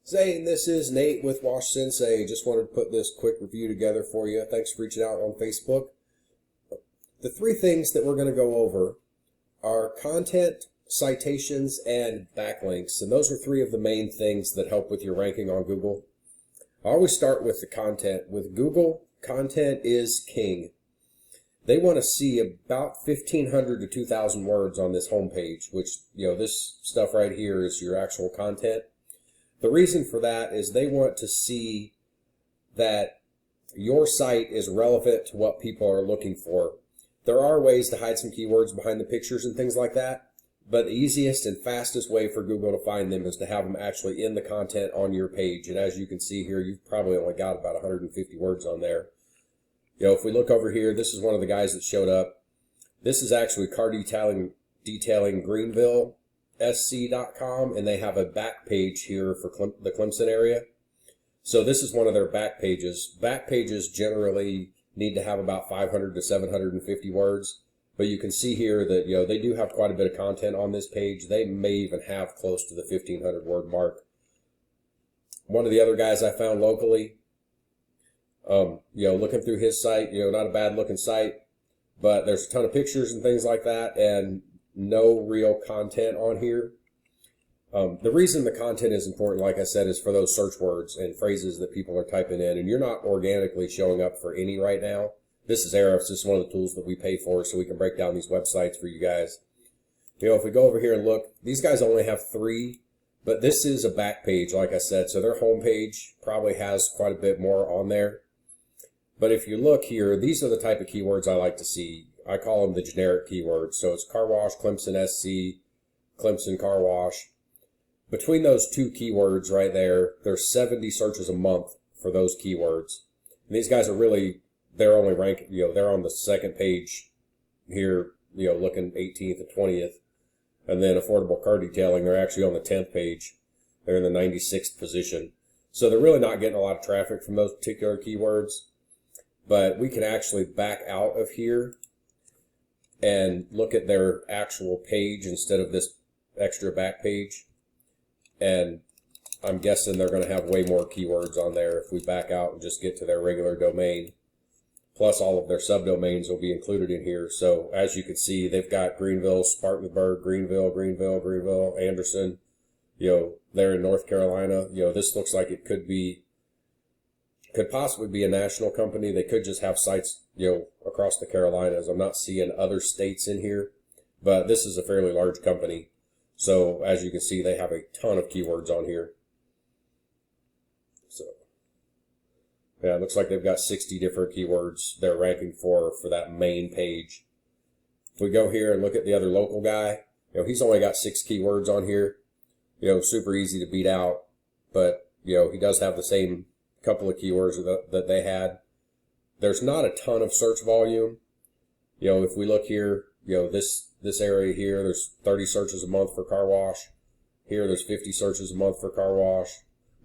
Zane, this is Nate with Wash Sensei. Just wanted to put this quick review together for you. Thanks for reaching out on Facebook. The three things that we're going to go over are content, citations, and backlinks. And those are three of the main things that help with your ranking on Google. I always start with the content. With Google, content is king. They want to see about 1,500 to 2,000 words on this homepage, which, this stuff right here is your actual content. The reason for that is they want to see that your site is relevant to what people are looking for. There are ways to hide some keywords behind the pictures and things like that, but the easiest and fastest way for Google to find them is to have them actually in the content on your page. And as you can see here, you've probably only got about 150 words on there. If we look over here, this is one of the guys that showed up. This is actually car detailing Greenville. SC.com, and they have a back page here for the Clemson area. So this is one of their back pages. Back pages generally need to have about 500 to 750 words, but you can see here that they do have quite a bit of content on this page. They may even have close to the 1,500 word mark. One of the other guys I found locally, looking through his site, not a bad looking site, but there's a ton of pictures and things like that, and no real content on here. The reason the content is important, like I said, is for those search words and phrases that people are typing in, and you're not organically showing up for any right now. This is Ahrefs. This is one of the tools that we pay for so we can break down these websites for you guys. If we go over here and look, these guys only have 3, but this is a back page, like I said, so their homepage probably has quite a bit more on there. But if you look here, these are the type of keywords I like to see. I call them the generic keywords. So it's car wash, Clemson SC, Clemson car wash. Between those two keywords right there, there's 70 searches a month for those keywords. And these guys are really, they're only ranked, they're on the second page here, looking 18th and 20th. And then affordable car detailing, they're actually on the 10th page. They're in the 96th position. So they're really not getting a lot of traffic from those particular keywords. But we can actually back out of here and look at their actual page instead of this extra back page. And I'm guessing they're going to have way more keywords on there if we back out and just get to their regular domain. Plus all of their subdomains will be included in here. So as you can see, they've got Greenville, Spartanburg, Greenville, Anderson. They're in North Carolina. This looks like it could possibly be a national company. They could just have sites, across the Carolinas. I'm not seeing other states in here, but this is a fairly large company. So as you can see, they have a ton of keywords on here. So yeah, it looks like they've got 60 different keywords they're ranking for that main page. If we go here and look at the other local guy, he's only got 6 keywords on here. Super easy to beat out, but he does have the same couple of keywords that they had. There's not a ton of search volume. If we look here, this area here, there's 30 searches a month for car wash. Here, there's 50 searches a month for car wash.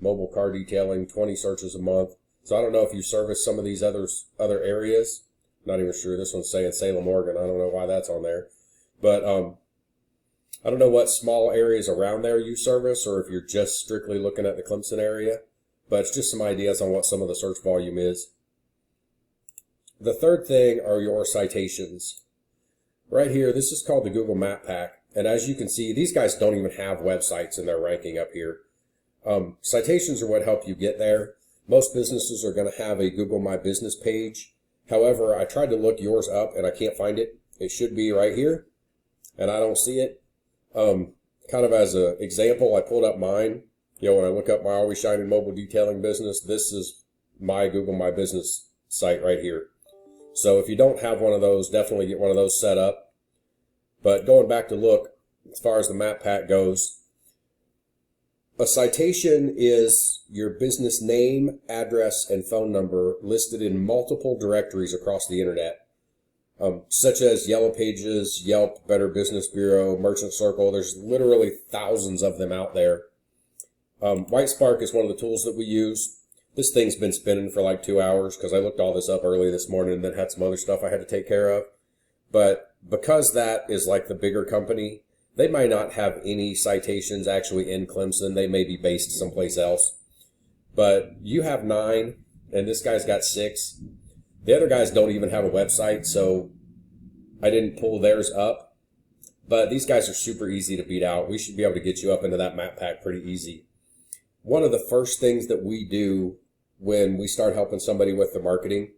Mobile car detailing, 20 searches a month. So I don't know if you service some of these other areas. Not even sure. This one's saying Salem, Oregon. I don't know why that's on there. But I don't know what small areas around there you service, or if you're just strictly looking at the Clemson area. But it's just some ideas on what some of the search volume is. The third thing are your citations. Right here, this is called the Google Map Pack. And as you can see, these guys don't even have websites in their ranking up here. Citations are what help you get there. Most businesses are going to have a Google My Business page. However, I tried to look yours up and I can't find it. It should be right here, and I don't see it. Kind of as an example, I pulled up mine. When I look up my Always Shining Mobile Detailing business, this is my Google My Business site right here. So if you don't have one of those, definitely get one of those set up. But going back to look, as far as the map pack goes, a citation is your business name, address, and phone number listed in multiple directories across the internet, such as Yellow Pages, Yelp, Better Business Bureau, Merchant Circle. There's literally thousands of them out there. Whitespark is one of the tools that we use. This thing's been spinning for like 2 hours because I looked all this up early this morning and then had some other stuff I had to take care of. But because that is like the bigger company, They might not have any citations actually in Clemson. They may be based someplace else. But you have 9, and this guy's got 6. The other guys don't even have a website, so I didn't pull theirs up. But these guys are super easy to beat out. We should be able to get you up into that map pack pretty easy. One of the first things that we do when we start helping somebody with the marketing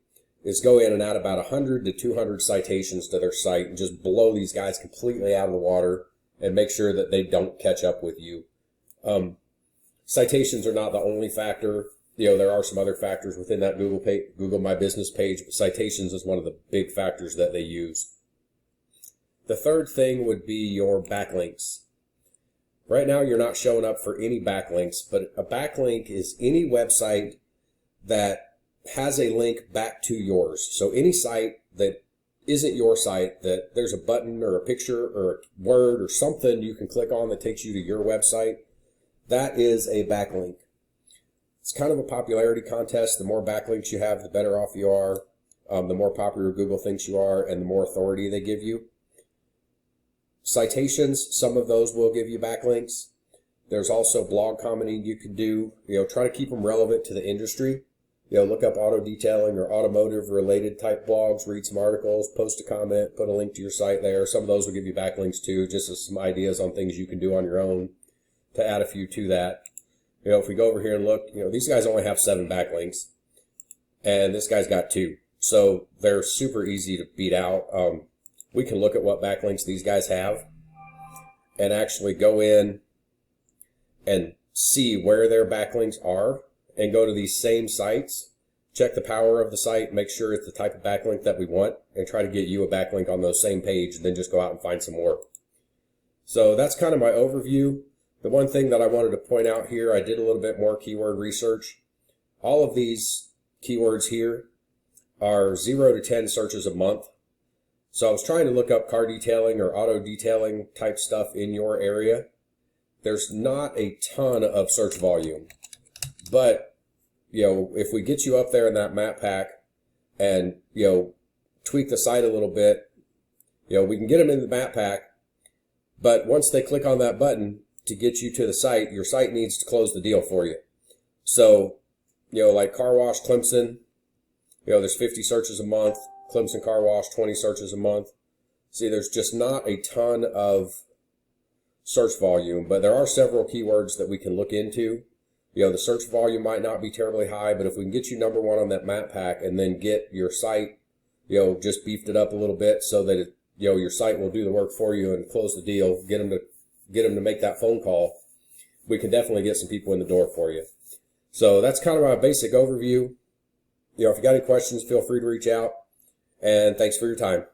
is go in and add about 100 to 200 citations to their site and just blow these guys completely out of the water and make sure that they don't catch up with you. Citations are not the only factor. There are some other factors within that Google My Business page, but citations is one of the big factors that they use. The third thing would be your backlinks. Right now, you're not showing up for any backlinks, but a backlink is any website that has a link back to yours. So any site that isn't your site, that there's a button or a picture or a word or something you can click on that takes you to your website, that is a backlink. It's kind of a popularity contest. The more backlinks you have, the better off you are. The more popular Google thinks you are, and the more authority they give you. Citations, some of those will give you backlinks. There's also blog commenting you can do. Try to keep them relevant to the industry. Look up auto detailing or automotive related type blogs, read some articles, post a comment, put a link to your site there. Some of those will give you backlinks too, just as some ideas on things you can do on your own to add a few to that. If we go over here and look, these guys only have 7 backlinks and this guy's got 2. So they're super easy to beat out. We can look at what backlinks these guys have and actually go in and see where their backlinks are and go to these same sites, check the power of the site, make sure it's the type of backlink that we want, and try to get you a backlink on those same page, and then just go out and find some more. So that's kind of my overview. The one thing that I wanted to point out here, I did a little bit more keyword research. All of these keywords here are 0 to 10 searches a month. So I was trying to look up car detailing or auto detailing type stuff in your area. There's not a ton of search volume. But, if we get you up there in that map pack and, tweak the site a little bit, we can get them in the map pack. But once they click on that button to get you to the site, your site needs to close the deal for you. So, like car wash Clemson, there's 50 searches a month. Clemson car wash, 20 searches a month. See, there's just not a ton of search volume, but there are several keywords that we can look into. The search volume might not be terribly high, but if we can get you number 1 on that map pack and then get your site, just beefed it up a little bit so that your site will do the work for you and close the deal, get them to make that phone call, we can definitely get some people in the door for you. So that's kind of my basic overview. If you got any questions, feel free to reach out, and thanks for your time.